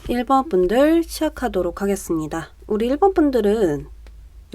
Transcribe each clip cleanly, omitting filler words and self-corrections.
1번 분들 시작하도록 하겠습니다. 우리 1번 분들은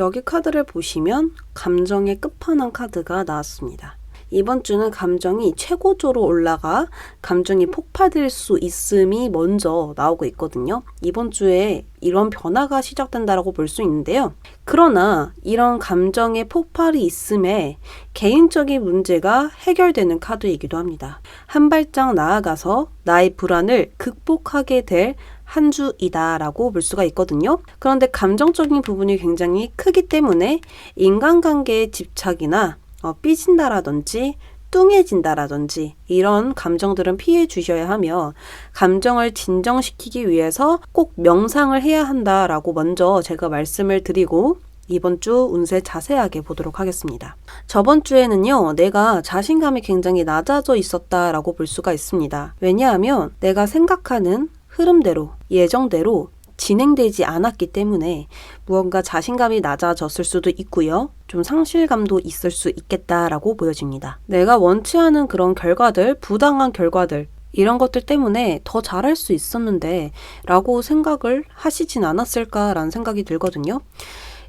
여기 카드를 보시면 감정의 끝판왕 카드가 나왔습니다. 이번 주는 감정이 최고조로 올라가 감정이 폭발될 수 있음이 먼저 나오고 있거든요. 이번 주에 이런 변화가 시작된다고 볼 수 있는데요. 그러나 이런 감정의 폭발이 있음에 개인적인 문제가 해결되는 카드이기도 합니다. 한 발짝 나아가서 나의 불안을 극복하게 될 한 주이다 라고 볼 수가 있거든요. 그런데 감정적인 부분이 굉장히 크기 때문에 인간관계의 집착이나 삐진다라든지 뚱해진다라든지 이런 감정들은 피해 주셔야 하며, 감정을 진정시키기 위해서 꼭 명상을 해야 한다라고 먼저 제가 말씀을 드리고 이번 주 운세 자세하게 보도록 하겠습니다. 저번 주에는요, 내가 자신감이 굉장히 낮아져 있었다라고 볼 수가 있습니다. 왜냐하면 내가 생각하는 흐름대로, 예정대로 진행되지 않았기 때문에 무언가 자신감이 낮아졌을 수도 있고요. 좀 상실감도 있을 수 있겠다라고 보여집니다. 내가 원치 않은 그런 결과들, 부당한 결과들, 이런 것들 때문에 더 잘할 수 있었는데 라고 생각을 하시진 않았을까라는 생각이 들거든요.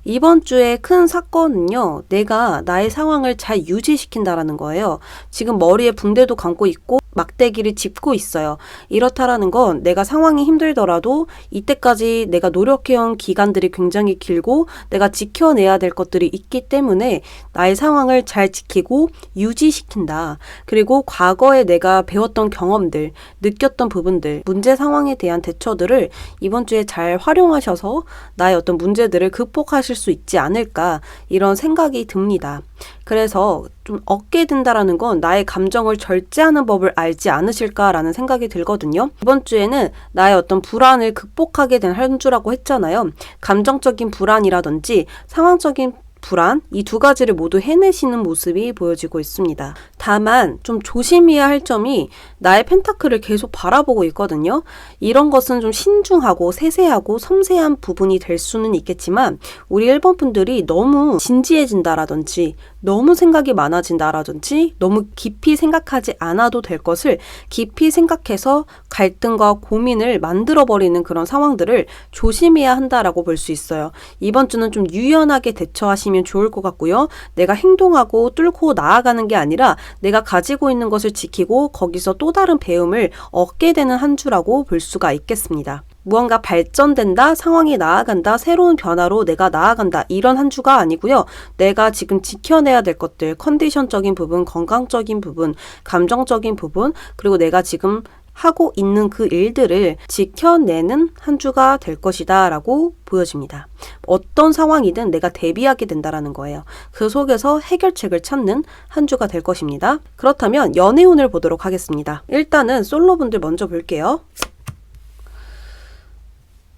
이번 주의 큰 사건은요, 내가 나의 상황을 잘 유지시킨다라는 거예요. 지금 머리에 붕대도 감고 있고 막대기를 짚고 있어요. 이렇다라는 건 내가 상황이 힘들더라도 이때까지 내가 노력해온 기간들이 굉장히 길고 내가 지켜내야 될 것들이 있기 때문에 나의 상황을 잘 지키고 유지시킨다. 그리고 과거에 내가 배웠던 경험들, 느꼈던 부분들, 문제 상황에 대한 대처들을 이번 주에 잘 활용하셔서 나의 어떤 문제들을 극복하실 수 있지 않을까, 이런 생각이 듭니다. 그래서 좀 얻게 된다라는 건 나의 감정을 절제하는 법을 알지 않으실까라는 생각이 들거든요. 이번 주에는 나의 어떤 불안을 극복하게 된 한 주라고 했잖아요. 감정적인 불안이라든지 상황적인 불안, 이 두 가지를 모두 해내시는 모습이 보여지고 있습니다. 다만 좀 조심해야 할 점이 나의 펜타클을 계속 바라보고 있거든요. 이런 것은 좀 신중하고 세세하고 섬세한 부분이 될 수는 있겠지만 우리 1번 분들이 너무 진지해진다라든지 너무 생각이 많아진다라든지 너무 깊이 생각하지 않아도 될 것을 깊이 생각해서 갈등과 고민을 만들어버리는 그런 상황들을 조심해야 한다라고 볼 수 있어요. 이번 주는 좀 유연하게 대처하시면 좋을 것 같고요. 내가 행동하고 뚫고 나아가는 게 아니라 내가 가지고 있는 것을 지키고 거기서 또 다른 배움을 얻게 되는 한 주라고 볼 수가 있겠습니다. 무언가 발전된다, 상황이 나아간다, 새로운 변화로 내가 나아간다, 이런 한 주가 아니고요. 내가 지금 지켜내야 될 것들, 컨디션적인 부분, 건강적인 부분, 감정적인 부분, 그리고 내가 지금 하고 있는 그 일들을 지켜내는 한 주가 될 것이다 라고 보여집니다. 어떤 상황이든 내가 대비하게 된다라는 거예요. 그 속에서 해결책을 찾는 한 주가 될 것입니다. 그렇다면 연애운을 보도록 하겠습니다. 일단은 솔로분들 먼저 볼게요.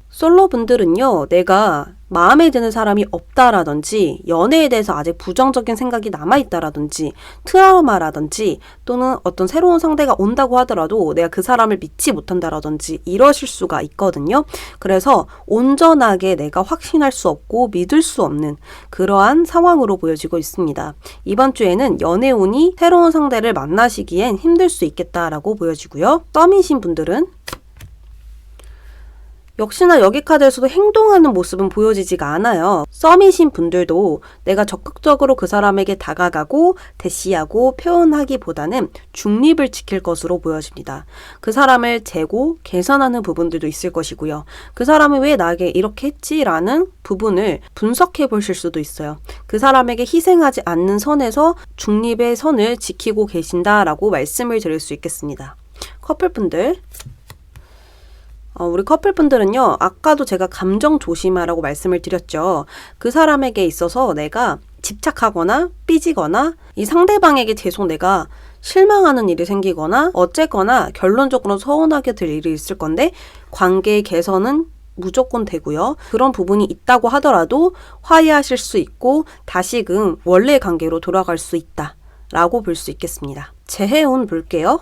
솔로분들은요, 내가 마음에 드는 사람이 없다라든지 연애에 대해서 아직 부정적인 생각이 남아있다라든지 트라우마라든지 또는 어떤 새로운 상대가 온다고 하더라도 내가 그 사람을 믿지 못한다라든지 이러실 수가 있거든요. 그래서 온전하게 내가 확신할 수 없고 믿을 수 없는 그러한 상황으로 보여지고 있습니다. 이번 주에는 연애운이 새로운 상대를 만나시기엔 힘들 수 있겠다라고 보여지고요. 썸이신 분들은 역시나 여기 카드에서도 행동하는 모습은 보여지지가 않아요. 썸이신 분들도 내가 적극적으로 그 사람에게 다가가고 대시하고 표현하기보다는 중립을 지킬 것으로 보여집니다. 그 사람을 재고 개선하는 부분들도 있을 것이고요. 그 사람이 왜 나에게 이렇게 했지라는 부분을 분석해 보실 수도 있어요. 그 사람에게 희생하지 않는 선에서 중립의 선을 지키고 계신다라고 말씀을 드릴 수 있겠습니다. 커플분들, 우리 커플분들은요, 아까도 제가 감정 조심하라고 말씀을 드렸죠. 그 사람에게 있어서 내가 집착하거나 삐지거나 이 상대방에게 계속 내가 실망하는 일이 생기거나 어쨌거나 결론적으로 서운하게 될 일이 있을 건데 관계 개선은 무조건 되고요. 그런 부분이 있다고 하더라도 화해하실 수 있고 다시금 원래의 관계로 돌아갈 수 있다 라고 볼 수 있겠습니다. 재해운 볼게요.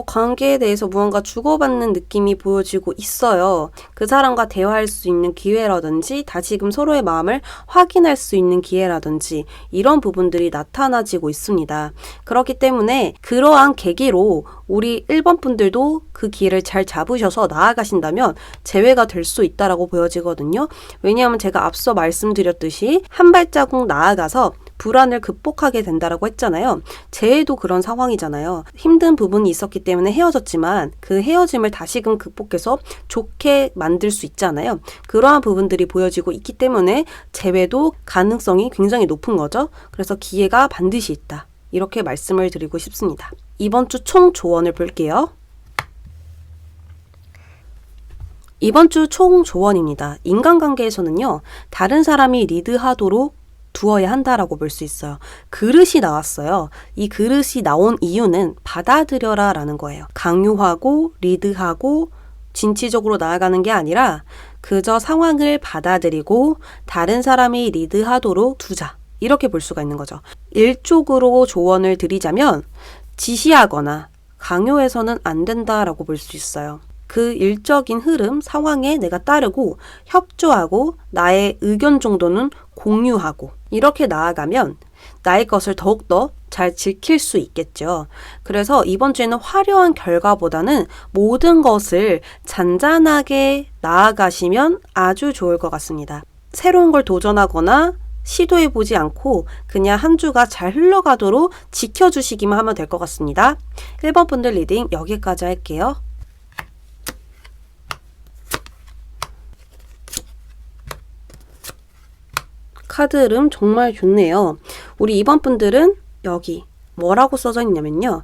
관계에 대해서 무언가 주고받는 느낌이 보여지고 있어요. 그 사람과 대화할 수 있는 기회라든지 다시금 서로의 마음을 확인할 수 있는 기회라든지 이런 부분들이 나타나지고 있습니다. 그렇기 때문에 그러한 계기로 우리 1번 분들도 그 기회를 잘 잡으셔서 나아가신다면 재회가 될 수 있다라고 보여지거든요. 왜냐하면 제가 앞서 말씀드렸듯이 한 발자국 나아가서 불안을 극복하게 된다라고 했잖아요. 재회도 그런 상황이잖아요. 힘든 부분이 있었기 때문에 헤어졌지만 그 헤어짐을 다시금 극복해서 좋게 만들 수 있잖아요. 그러한 부분들이 보여지고 있기 때문에 재회도 가능성이 굉장히 높은 거죠. 그래서 기회가 반드시 있다. 이렇게 말씀을 드리고 싶습니다. 이번 주 총 조언을 볼게요. 이번 주 총 조언입니다. 인간관계에서는요, 다른 사람이 리드하도록 두어야 한다라고 볼 수 있어요. 그릇이 나왔어요. 이 그릇이 나온 이유는 받아들여라 라는 거예요. 강요하고 리드하고 진취적으로 나아가는 게 아니라 그저 상황을 받아들이고 다른 사람이 리드하도록 두자. 이렇게 볼 수가 있는 거죠. 일적으로 조언을 드리자면 지시하거나 강요해서는 안 된다라고 볼 수 있어요. 그 일적인 흐름, 상황에 내가 따르고 협조하고 나의 의견 정도는 공유하고 이렇게 나아가면 나의 것을 더욱더 잘 지킬 수 있겠죠. 그래서 이번 주에는 화려한 결과보다는 모든 것을 잔잔하게 나아가시면 아주 좋을 것 같습니다. 새로운 걸 도전하거나 시도해보지 않고 그냥 한 주가 잘 흘러가도록 지켜주시기만 하면 될 것 같습니다. 1번 분들 리딩 여기까지 할게요. 카드 흐름 정말 좋네요. 우리 2번 분들은 여기 뭐라고 써져 있냐면요.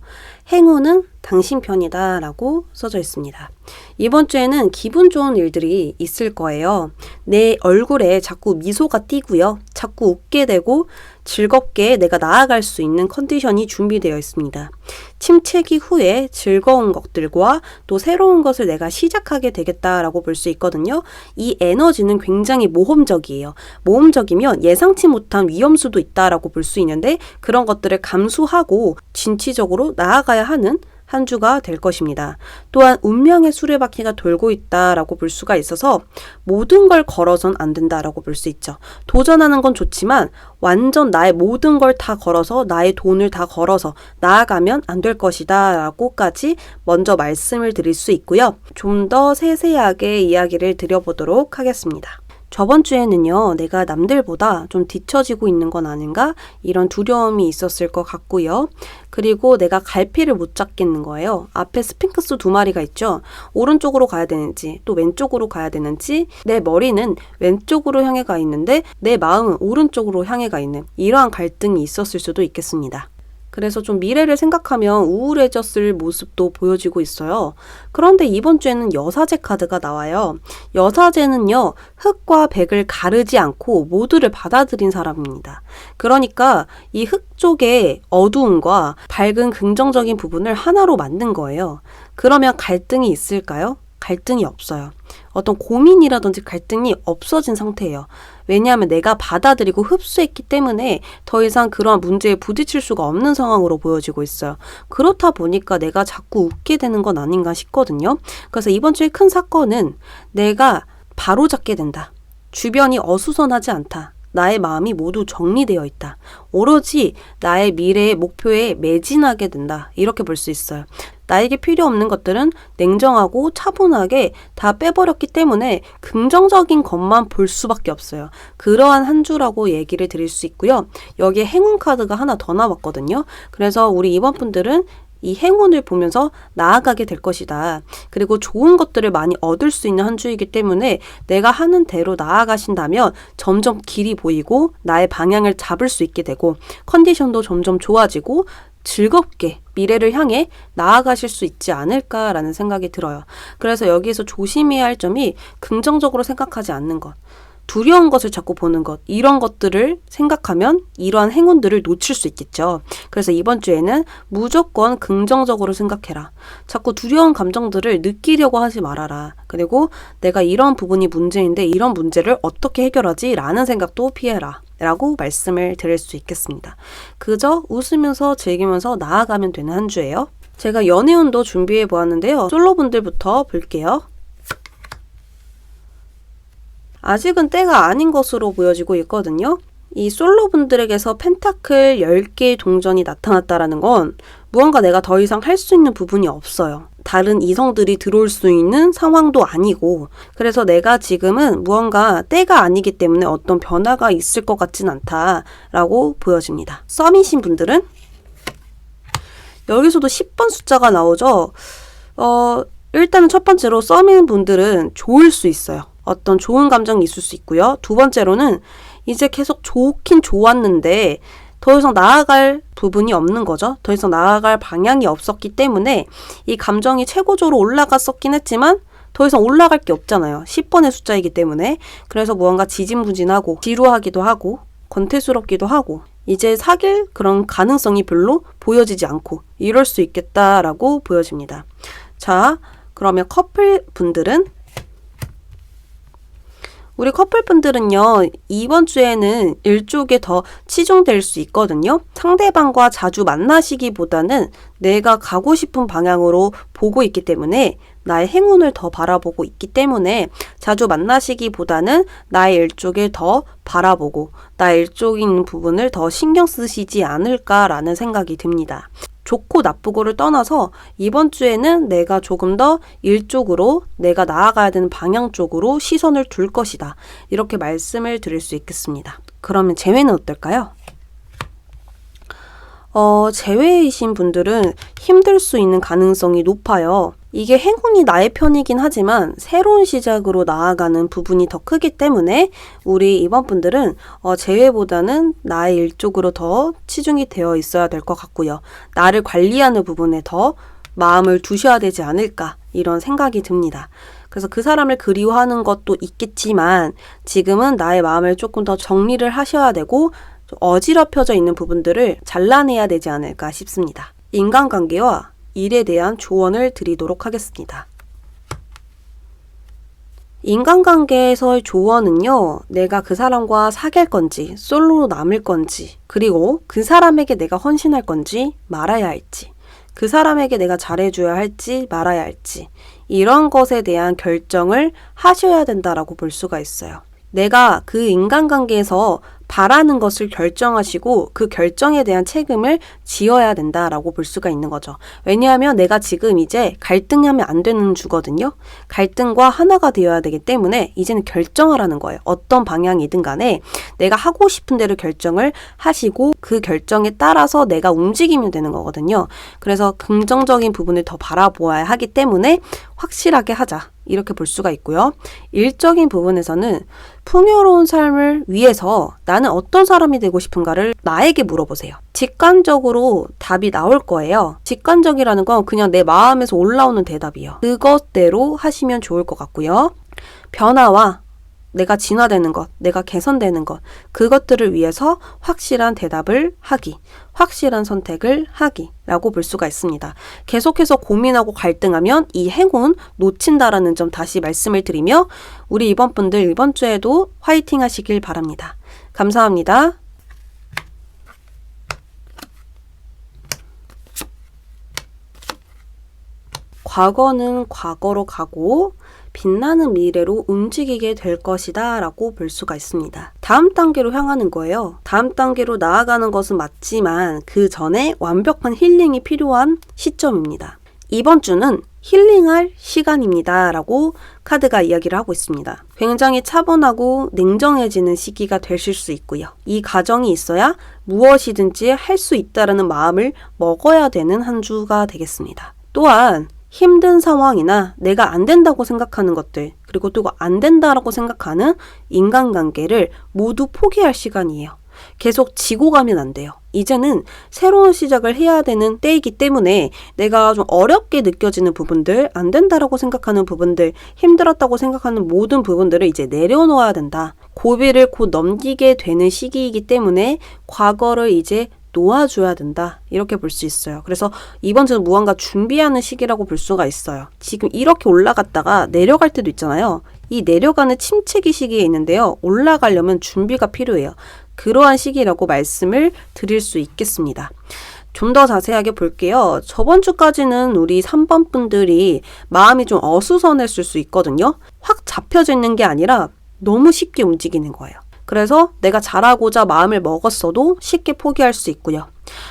행운은 당신 편이다 라고 써져 있습니다. 이번 주에는 기분 좋은 일들이 있을 거예요. 내 얼굴에 자꾸 미소가 띄고요. 자꾸 웃게 되고 즐겁게 내가 나아갈 수 있는 컨디션이 준비되어 있습니다. 침체기 후에 즐거운 것들과 또 새로운 것을 내가 시작하게 되겠다라고 볼 수 있거든요. 이 에너지는 굉장히 모험적이에요. 모험적이면 예상치 못한 위험수도 있다라고 볼 수 있는데 그런 것들을 감수하고 진취적으로 나아가야 하는 한 주가 될 것입니다. 또한 운명의 수레바퀴가 돌고 있다라고 볼 수가 있어서 모든 걸 걸어선 안 된다라고 볼 수 있죠. 도전하는 건 좋지만 완전 나의 모든 걸 다 걸어서 나의 돈을 다 걸어서 나아가면 안 될 것이다 라고까지 먼저 말씀을 드릴 수 있고요. 좀 더 세세하게 이야기를 드려보도록 하겠습니다. 저번 주에는요, 내가 남들보다 좀 뒤처지고 있는 건 아닌가? 이런 두려움이 있었을 것 같고요. 그리고 내가 갈피를 못 잡겠는 거예요. 앞에 스핑크스 2마리가 있죠. 오른쪽으로 가야 되는지 또 왼쪽으로 가야 되는지 내 머리는 왼쪽으로 향해 가 있는데 내 마음은 오른쪽으로 향해 가 있는 이러한 갈등이 있었을 수도 있겠습니다. 그래서 좀 미래를 생각하면 우울해졌을 모습도 보여지고 있어요. 그런데 이번 주에는 여사제 카드가 나와요. 여사제는요, 흑과 백을 가르지 않고 모두를 받아들인 사람입니다. 그러니까 이 흑 쪽의 어두움과 밝은 긍정적인 부분을 하나로 만든 거예요. 그러면 갈등이 있을까요? 갈등이 없어요. 어떤 고민이라든지 갈등이 없어진 상태예요. 왜냐하면 내가 받아들이고 흡수했기 때문에 더 이상 그러한 문제에 부딪힐 수가 없는 상황으로 보여지고 있어요. 그렇다 보니까 내가 자꾸 웃게 되는 건 아닌가 싶거든요. 그래서 이번 주에 큰 사건은 내가 바로잡게 된다. 주변이 어수선하지 않다. 나의 마음이 모두 정리되어 있다. 오로지 나의 미래의 목표에 매진하게 된다. 이렇게 볼 수 있어요. 나에게 필요 없는 것들은 냉정하고 차분하게 다 빼버렸기 때문에 긍정적인 것만 볼 수밖에 없어요. 그러한 한 주라고 얘기를 드릴 수 있고요. 여기에 행운 카드가 하나 더 나왔거든요. 그래서 우리 이번 분들은 이 행운을 보면서 나아가게 될 것이다. 그리고 좋은 것들을 많이 얻을 수 있는 한 주이기 때문에 내가 하는 대로 나아가신다면 점점 길이 보이고 나의 방향을 잡을 수 있게 되고 컨디션도 점점 좋아지고 즐겁게 미래를 향해 나아가실 수 있지 않을까라는 생각이 들어요. 그래서 여기에서 조심해야 할 점이 긍정적으로 생각하지 않는 것. 두려운 것을 자꾸 보는 것, 이런 것들을 생각하면 이러한 행운들을 놓칠 수 있겠죠. 그래서 이번 주에는 무조건 긍정적으로 생각해라. 자꾸 두려운 감정들을 느끼려고 하지 말아라. 그리고 내가 이런 부분이 문제인데 이런 문제를 어떻게 해결하지? 라는 생각도 피해라. 라고 말씀을 드릴 수 있겠습니다. 그저 웃으면서 즐기면서 나아가면 되는 한 주예요. 제가 연애운도 준비해 보았는데요. 솔로분들부터 볼게요. 아직은 때가 아닌 것으로 보여지고 있거든요. 이 솔로분들에게서 펜타클 10개의 동전이 나타났다라는 건 무언가 내가 더 이상 할 수 있는 부분이 없어요. 다른 이성들이 들어올 수 있는 상황도 아니고, 그래서 내가 지금은 무언가 때가 아니기 때문에 어떤 변화가 있을 것 같진 않다라고 보여집니다. 썸이신 분들은 여기서도 10번 숫자가 나오죠. 일단은 첫 번째로 썸인 분들은 좋을 수 있어요. 어떤 좋은 감정이 있을 수 있고요. 두 번째로는 이제 계속 좋긴 좋았는데 더 이상 나아갈 부분이 없는 거죠. 더 이상 나아갈 방향이 없었기 때문에 이 감정이 최고조로 올라갔었긴 했지만 더 이상 올라갈 게 없잖아요. 10번의 숫자이기 때문에. 그래서 무언가 지진부진하고 지루하기도 하고 권태스럽기도 하고 이제 사귈 그런 가능성이 별로 보여지지 않고 이럴 수 있겠다라고 보여집니다. 자, 그러면 커플분들은 우리 커플분들은요, 이번 주에는 일쪽에 더 치중될 수 있거든요. 상대방과 자주 만나시기보다는 내가 가고 싶은 방향으로 보고 있기 때문에 나의 행운을 더 바라보고 있기 때문에 자주 만나시기보다는 나의 일쪽을 더 바라보고 나의 일쪽인 부분을 더 신경 쓰시지 않을까라는 생각이 듭니다. 좋고 나쁘고를 떠나서 이번 주에는 내가 조금 더 일 쪽으로 내가 나아가야 되는 방향 쪽으로 시선을 둘 것이다. 이렇게 말씀을 드릴 수 있겠습니다. 그러면 재회는 어떨까요? 재회이신 분들은 힘들 수 있는 가능성이 높아요. 이게 행운이 나의 편이긴 하지만 새로운 시작으로 나아가는 부분이 더 크기 때문에 우리 이번 분들은 재회보다는 나의 일 쪽으로 더 치중이 되어 있어야 될 것 같고요. 나를 관리하는 부분에 더 마음을 두셔야 되지 않을까 이런 생각이 듭니다. 그래서 그 사람을 그리워하는 것도 있겠지만 지금은 나의 마음을 조금 더 정리를 하셔야 되고 어지럽혀져 있는 부분들을 잘라내야 되지 않을까 싶습니다. 인간관계와 일에 대한 조언을 드리도록 하겠습니다. 인간관계에서의 조언은요, 내가 그 사람과 사귈 건지, 솔로로 남을 건지, 그리고 그 사람에게 내가 헌신할 건지 말아야 할지, 그 사람에게 내가 잘해줘야 할지 말아야 할지, 이런 것에 대한 결정을 하셔야 된다라고 볼 수가 있어요. 내가 그 인간관계에서 바라는 것을 결정하시고 그 결정에 대한 책임을 지어야 된다라고 볼 수가 있는 거죠. 왜냐하면 내가 지금 이제 갈등하면 안 되는 주거든요. 갈등과 하나가 되어야 되기 때문에 이제는 결정하라는 거예요. 어떤 방향이든 간에 내가 하고 싶은 대로 결정을 하시고 그 결정에 따라서 내가 움직이면 되는 거거든요. 그래서 긍정적인 부분을 더 바라보아야 하기 때문에 확실하게 하자. 이렇게 볼 수가 있고요. 일적인 부분에서는 풍요로운 삶을 위해서 나는 어떤 사람이 되고 싶은가를 나에게 물어보세요. 직관적으로 답이 나올 거예요. 직관적이라는 건 그냥 내 마음에서 올라오는 대답이에요. 그것대로 하시면 좋을 것 같고요. 변화와 내가 진화되는 것, 내가 개선되는 것, 그것들을 위해서 확실한 대답을 하기, 확실한 선택을 하기라고 볼 수가 있습니다. 계속해서 고민하고 갈등하면 이 행운 놓친다라는 점 다시 말씀을 드리며 우리 이번 분들 이번 주에도 화이팅 하시길 바랍니다. 감사합니다. 과거는 과거로 가고 빛나는 미래로 움직이게 될 것이다 라고 볼 수가 있습니다. 다음 단계로 향하는 거예요. 다음 단계로 나아가는 것은 맞지만 그 전에 완벽한 힐링이 필요한 시점입니다. 이번 주는 힐링할 시간입니다 라고 카드가 이야기를 하고 있습니다. 굉장히 차분하고 냉정해지는 시기가 되실 수 있고요. 이 과정이 있어야 무엇이든지 할 수 있다라는 마음을 먹어야 되는 한 주가 되겠습니다. 또한 힘든 상황이나 내가 안 된다고 생각하는 것들, 그리고 또 안 된다라고 생각하는 인간관계를 모두 포기할 시간이에요. 계속 지고 가면 안 돼요. 이제는 새로운 시작을 해야 되는 때이기 때문에 내가 좀 어렵게 느껴지는 부분들, 안 된다라고 생각하는 부분들, 힘들었다고 생각하는 모든 부분들을 이제 내려놓아야 된다. 고비를 곧 넘기게 되는 시기이기 때문에 과거를 이제 놓아줘야 된다. 이렇게 볼 수 있어요. 그래서 이번 주는 무언가 준비하는 시기라고 볼 수가 있어요. 지금 이렇게 올라갔다가 내려갈 때도 있잖아요. 이 내려가는 침체기 시기에 있는데요. 올라가려면 준비가 필요해요. 그러한 시기라고 말씀을 드릴 수 있겠습니다. 좀 더 자세하게 볼게요. 저번 주까지는 우리 3번 분들이 마음이 좀 어수선했을 수 있거든요. 확 잡혀져 있는 게 아니라 너무 쉽게 움직이는 거예요. 그래서 내가 잘하고자 마음을 먹었어도 쉽게 포기할 수 있고요.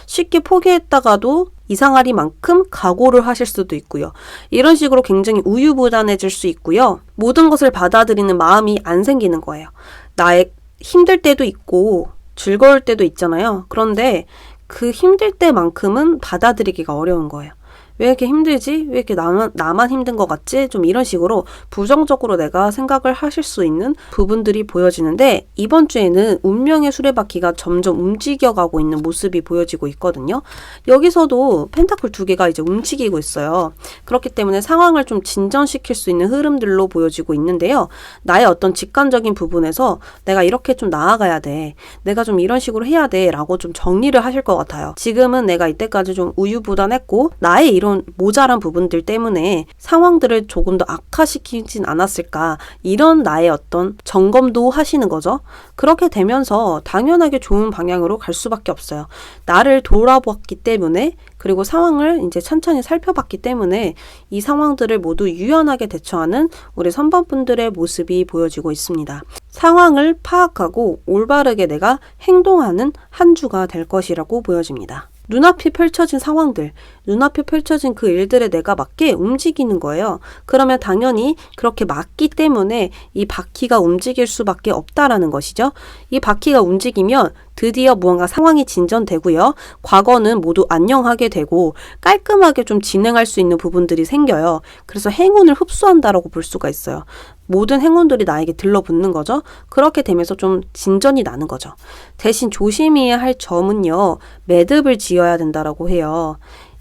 쉽게 포기했다가도 이상하리만큼 각오를 하실 수도 있고요. 이런 식으로 굉장히 우유부단해질 수 있고요. 모든 것을 받아들이는 마음이 안 생기는 거예요. 나의 힘들 때도 있고 즐거울 때도 있잖아요. 그런데 그 힘들 때만큼은 받아들이기가 어려운 거예요. 왜 이렇게 힘들지? 왜 이렇게 나만 힘든 것 같지? 좀 이런 식으로 부정적으로 내가 생각을 하실 수 있는 부분들이 보여지는데, 이번 주에는 운명의 수레바퀴가 점점 움직여가고 있는 모습이 보여지고 있거든요. 여기서도 펜타클 2개가 이제 움직이고 있어요. 그렇기 때문에 상황을 좀 진전시킬 수 있는 흐름들로 보여지고 있는데요. 나의 어떤 직관적인 부분에서 내가 이렇게 좀 나아가야 돼. 내가 좀 이런 식으로 해야 돼. 라고 좀 정리를 하실 것 같아요. 지금은 내가 이때까지 좀 우유부단했고 나의 이런 모자란 부분들 때문에 상황들을 조금 더 악화시키진 않았을까, 이런 나의 어떤 점검도 하시는 거죠. 그렇게 되면서 당연하게 좋은 방향으로 갈 수밖에 없어요. 나를 돌아봤기 때문에, 그리고 상황을 이제 천천히 살펴봤기 때문에 이 상황들을 모두 유연하게 대처하는 우리 3번 분들의 모습이 보여지고 있습니다. 상황을 파악하고 올바르게 내가 행동하는 한 주가 될 것이라고 보여집니다. 눈앞에 펼쳐진 상황들, 눈앞에 펼쳐진 그 일들에 내가 맞게 움직이는 거예요. 그러면 당연히 그렇게 맞기 때문에 이 바퀴가 움직일 수밖에 없다라는 것이죠. 이 바퀴가 움직이면 드디어 무언가 상황이 진전되고요. 과거는 모두 안녕하게 되고 깔끔하게 좀 진행할 수 있는 부분들이 생겨요. 그래서 행운을 흡수한다라고 볼 수가 있어요. 모든 행운들이 나에게 들러붙는 거죠. 그렇게 되면서 좀 진전이 나는 거죠. 대신 조심해야 할 점은요, 매듭을 지어야 된다라고 해요.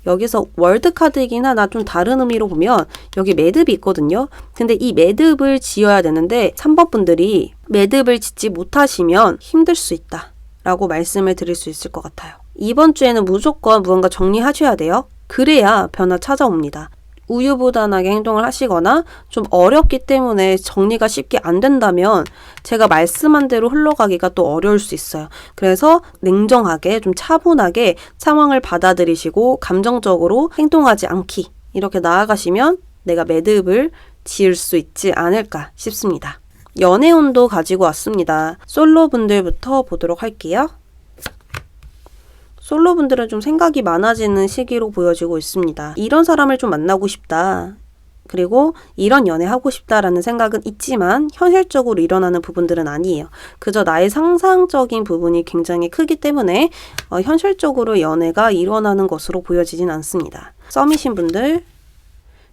여기서 월드카드이긴 하나 좀 다른 의미로 보면 여기 매듭이 있거든요. 근데 이 매듭을 지어야 되는데 3번 분들이 매듭을 짓지 못하시면 힘들 수 있다 라고 말씀을 드릴 수 있을 것 같아요. 이번 주에는 무조건 무언가 정리하셔야 돼요. 그래야 변화 찾아옵니다. 우유부단하게 행동을 하시거나 좀 어렵기 때문에 정리가 쉽게 안 된다면 제가 말씀한 대로 흘러가기가 또 어려울 수 있어요. 그래서 냉정하게 좀 차분하게 상황을 받아들이시고 감정적으로 행동하지 않기, 이렇게 나아가시면 내가 매듭을 지을 수 있지 않을까 싶습니다. 연애운도 가지고 왔습니다. 솔로분들부터 보도록 할게요. 솔로분들은 좀 생각이 많아지는 시기로 보여지고 있습니다. 이런 사람을 좀 만나고 싶다. 그리고 이런 연애하고 싶다라는 생각은 있지만 현실적으로 일어나는 부분들은 아니에요. 그저 나의 상상적인 부분이 굉장히 크기 때문에 현실적으로 연애가 일어나는 것으로 보여지진 않습니다. 썸이신 분들,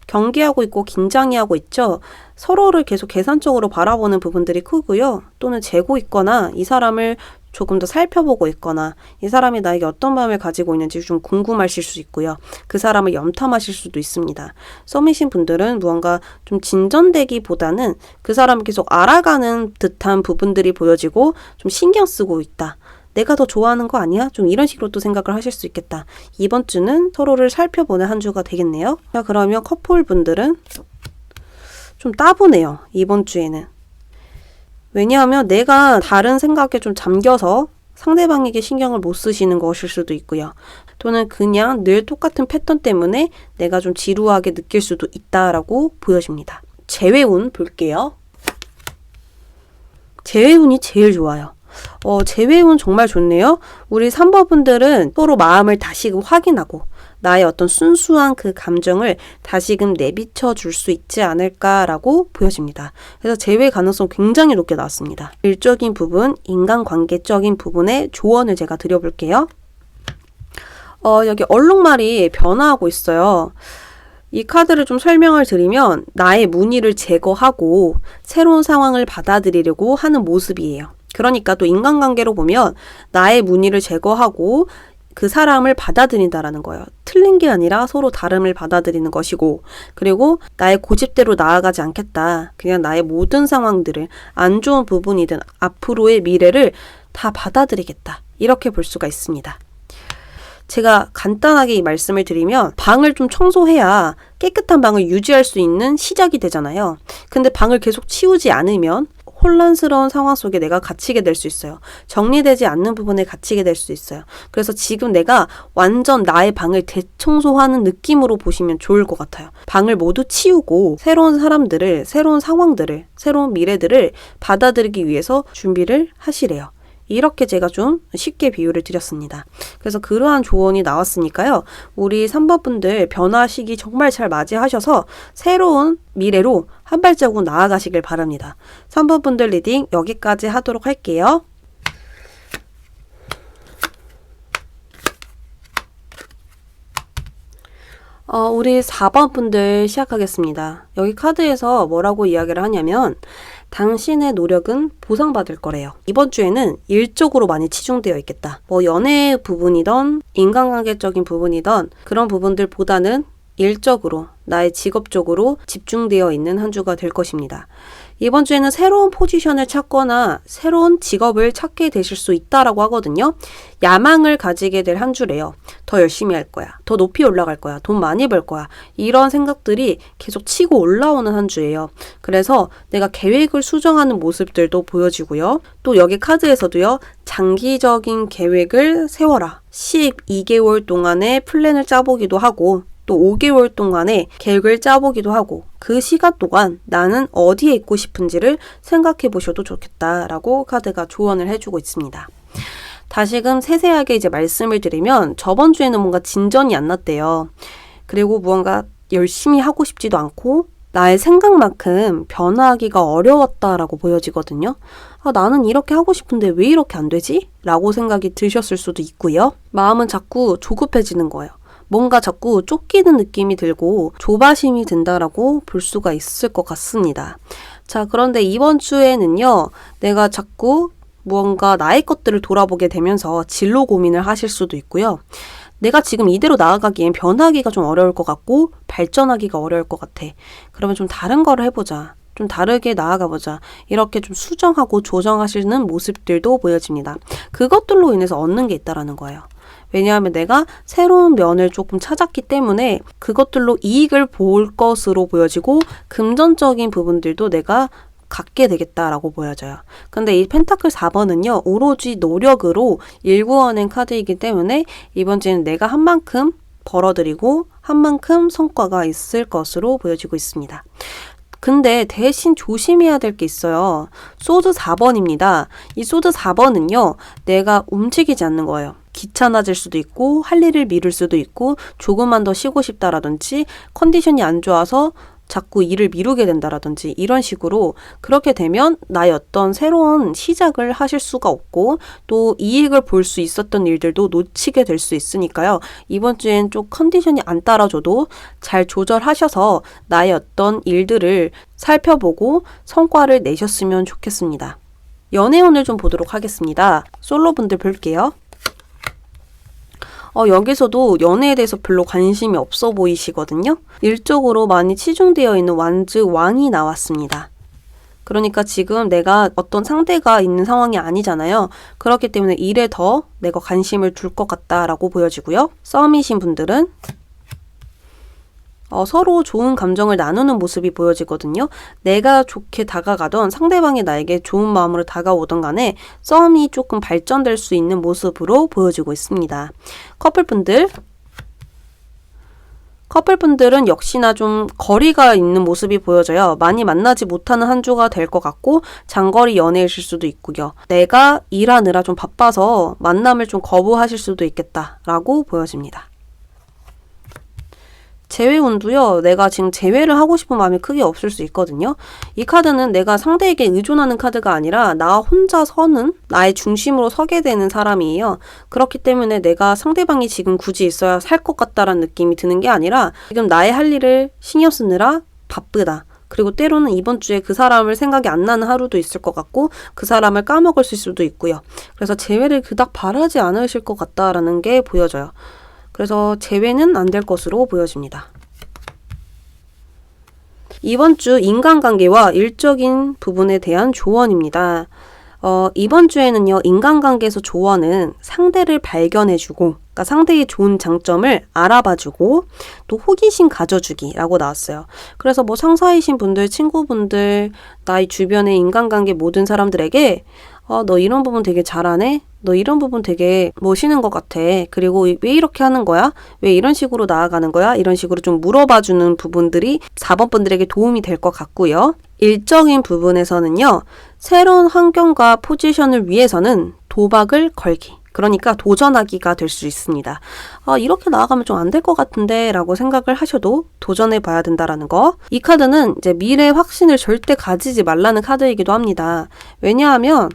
경계하고 있고 긴장이 하고 있죠. 서로를 계속 계산적으로 바라보는 부분들이 크고요. 또는 재고 있거나 이 사람을 조금 더 살펴보고 있거나 이 사람이 나에게 어떤 마음을 가지고 있는지 좀 궁금하실 수 있고요. 그 사람을 염탐하실 수도 있습니다. 썸이신 분들은 무언가 좀 진전되기보다는 그 사람을 계속 알아가는 듯한 부분들이 보여지고 좀 신경 쓰고 있다. 내가 더 좋아하는 거 아니야? 좀 이런 식으로 또 생각을 하실 수 있겠다. 이번 주는 서로를 살펴보는 한 주가 되겠네요. 자, 그러면 커플분들은 좀 따분해요. 이번 주에는. 왜냐하면 내가 다른 생각에 좀 잠겨서 상대방에게 신경을 못 쓰시는 것일 수도 있고요. 또는 그냥 늘 똑같은 패턴 때문에 내가 좀 지루하게 느낄 수도 있다라고 보여집니다. 재회운 볼게요. 재회운이 제일 좋아요. 재회운 정말 좋네요. 우리 3번 분들은 서로 마음을 다시금 확인하고 나의 어떤 순수한 그 감정을 다시금 내비쳐 줄 수 있지 않을까라고 보여집니다. 그래서 재회 가능성 굉장히 높게 나왔습니다. 일적인 부분, 인간관계적인 부분에 조언을 제가 드려볼게요. 여기 얼룩말이 변화하고 있어요. 이 카드를 좀 설명을 드리면 나의 무늬를 제거하고 새로운 상황을 받아들이려고 하는 모습이에요. 그러니까 또 인간관계로 보면 나의 무늬를 제거하고 그 사람을 받아들인다라는 거예요. 틀린 게 아니라 서로 다름을 받아들이는 것이고, 그리고 나의 고집대로 나아가지 않겠다. 그냥 나의 모든 상황들을, 안 좋은 부분이든 앞으로의 미래를 다 받아들이겠다. 이렇게 볼 수가 있습니다. 제가 간단하게 이 말씀을 드리면 방을 좀 청소해야 깨끗한 방을 유지할 수 있는 시작이 되잖아요. 근데 방을 계속 치우지 않으면 혼란스러운 상황 속에 내가 갇히게 될 수 있어요. 정리되지 않는 부분에 갇히게 될 수 있어요. 그래서 지금 내가 완전 나의 방을 대청소하는 느낌으로 보시면 좋을 것 같아요. 방을 모두 치우고 새로운 사람들을, 새로운 상황들을, 새로운 미래들을 받아들이기 위해서 준비를 하시래요. 이렇게 제가 좀 쉽게 비유를 드렸습니다. 그래서 그러한 조언이 나왔으니까요. 우리 3번 분들 변화 시기 정말 잘 맞이하셔서 새로운 미래로 한 발자국 나아가시길 바랍니다. 3번 분들 리딩 여기까지 하도록 할게요. 우리 4번 분들 시작하겠습니다. 여기 카드에서 뭐라고 이야기를 하냐면 당신의 노력은 보상받을 거래요. 이번 주에는 일적으로 많이 치중되어 있겠다. 뭐 연애 부분이던 인간관계적인 부분이던 그런 부분들보다는 일적으로 나의 직업 쪽으로 집중되어 있는 한 주가 될 것입니다. 이번 주에는 새로운 포지션을 찾거나 새로운 직업을 찾게 되실 수 있다라고 하거든요. 야망을 가지게 될 한 주래요. 더 열심히 할 거야. 더 높이 올라갈 거야. 돈 많이 벌 거야. 이런 생각들이 계속 치고 올라오는 한 주예요. 그래서 내가 계획을 수정하는 모습들도 보여지고요. 또 여기 카드에서도요. 장기적인 계획을 세워라. 12개월 동안의 플랜을 짜보기도 하고 또 5개월 동안의 계획을 짜보기도 하고 그 시간 동안 나는 어디에 있고 싶은지를 생각해 보셔도 좋겠다라고 카드가 조언을 해주고 있습니다. 다시금 세세하게 이제 말씀을 드리면 저번 주에는 뭔가 진전이 안 났대요. 그리고 무언가 열심히 하고 싶지도 않고 나의 생각만큼 변화하기가 어려웠다라고 보여지거든요. 나는 이렇게 하고 싶은데 왜 이렇게 안 되지? 라고 생각이 드셨을 수도 있고요. 마음은 자꾸 조급해지는 거예요. 뭔가 자꾸 쫓기는 느낌이 들고 조바심이 든다라고 볼 수가 있을 것 같습니다. 자, 그런데 이번 주에는요, 내가 자꾸 무언가 나의 것들을 돌아보게 되면서 진로 고민을 하실 수도 있고요. 내가 지금 이대로 나아가기엔 변하기가 좀 어려울 것 같고 발전하기가 어려울 것 같아. 그러면 좀 다른 거를 해보자. 좀 다르게 나아가보자. 이렇게 좀 수정하고 조정하시는 모습들도 보여집니다. 그것들로 인해서 얻는 게 있다라는 거예요. 왜냐하면 내가 새로운 면을 조금 찾았기 때문에 그것들로 이익을 볼 것으로 보여지고 금전적인 부분들도 내가 갖게 되겠다라고 보여져요. 근데 이 펜타클 4번은요. 오로지 노력으로 일구어낸 카드이기 때문에 이번 주에는 내가 한 만큼 벌어들이고 한 만큼 성과가 있을 것으로 보여지고 있습니다. 근데 대신 조심해야 될 게 있어요. 소드 4번입니다. 이 소드 4번은요. 내가 움직이지 않는 거예요. 귀찮아질 수도 있고 할 일을 미룰 수도 있고 조금만 더 쉬고 싶다라든지 컨디션이 안 좋아서 자꾸 일을 미루게 된다라든지 이런 식으로 그렇게 되면 나의 어떤 새로운 시작을 하실 수가 없고 또 이익을 볼 수 있었던 일들도 놓치게 될 수 있으니까요. 이번 주엔 좀 컨디션이 안 따라줘도 잘 조절하셔서 나의 어떤 일들을 살펴보고 성과를 내셨으면 좋겠습니다. 연애운을 좀 보도록 하겠습니다. 솔로분들 볼게요. 여기서도 연애에 대해서 별로 관심이 없어 보이시거든요. 일적으로 많이 치중되어 있는 완즈 왕이 나왔습니다. 그러니까 지금 내가 어떤 상대가 있는 상황이 아니잖아요. 그렇기 때문에 일에 더 내가 관심을 둘 것 같다라고 보여지고요. 썸이신 분들은 서로 좋은 감정을 나누는 모습이 보여지거든요. 내가 좋게 다가가던 상대방이 나에게 좋은 마음으로 다가오던 간에 썸이 조금 발전될 수 있는 모습으로 보여지고 있습니다. 커플분들은 역시나 좀 거리가 있는 모습이 보여져요. 많이 만나지 못하는 한 주가 될 것 같고 장거리 연애이실 수도 있고요. 내가 일하느라 좀 바빠서 만남을 좀 거부하실 수도 있겠다라고 보여집니다. 재회운도요. 내가 지금 재회를 하고 싶은 마음이 크게 없을 수 있거든요. 이 카드는 내가 상대에게 의존하는 카드가 아니라 나 혼자 서는 나의 중심으로 서게 되는 사람이에요. 그렇기 때문에 내가 상대방이 지금 굳이 있어야 살 것 같다라는 느낌이 드는 게 아니라 지금 나의 할 일을 신경 쓰느라 바쁘다. 그리고 때로는 이번 주에 그 사람을 생각이 안 나는 하루도 있을 것 같고 그 사람을 까먹을 수도 있고요. 그래서 재회를 그닥 바라지 않으실 것 같다라는 게 보여져요. 그래서 재회는 안 될 것으로 보여집니다. 이번 주 인간관계와 일적인 부분에 대한 조언입니다. 이번 주에는요, 인간관계에서 조언은 상대를 발견해주고, 그러니까 상대의 좋은 장점을 알아봐주고, 또 호기심 가져주기라고 나왔어요. 그래서 뭐 상사이신 분들, 친구분들, 나의 주변의 인간관계 모든 사람들에게 너 이런 부분 되게 잘하네? 너 이런 부분 되게 멋있는 것 같아. 그리고 왜 이렇게 하는 거야? 왜 이런 식으로 나아가는 거야? 이런 식으로 좀 물어봐주는 부분들이 4번 분들에게 도움이 될 것 같고요. 일적인 부분에서는요. 새로운 환경과 포지션을 위해서는 도박을 걸기. 그러니까 도전하기가 될 수 있습니다. 이렇게 나아가면 좀 안 될 것 같은데 라고 생각을 하셔도 도전해 봐야 된다라는 거. 이 카드는 이제 미래의 확신을 절대 가지지 말라는 카드이기도 합니다. 왜냐하면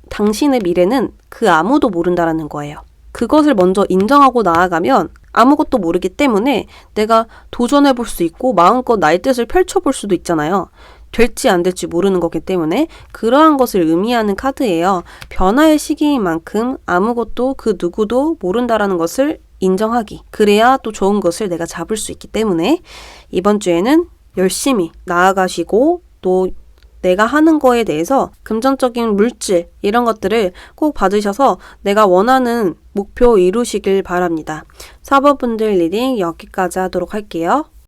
당신의 미래는 그 아무도 모른다라는 거예요. 그것을 먼저 인정하고 나아가면 아무것도 모르기 때문에 내가 도전해 볼 수 있고 마음껏 나의 뜻을 펼쳐볼 수도 있잖아요. 될지 안 될지 모르는 거기 때문에 그러한 것을 의미하는 카드예요. 변화의 시기인 만큼 아무것도 그 누구도 모른다라는 것을 인정하기. 그래야 또 좋은 것을 내가 잡을 수 있기 때문에 이번 주에는 열심히 나아가시고 또 내가 하는 거에 대해서 금전적인 물질 이런 것들을 꼭 받으셔서 내가 원하는 목표 이루시길 바랍니다. 4번 분들 리딩 여기까지 하도록 할게요.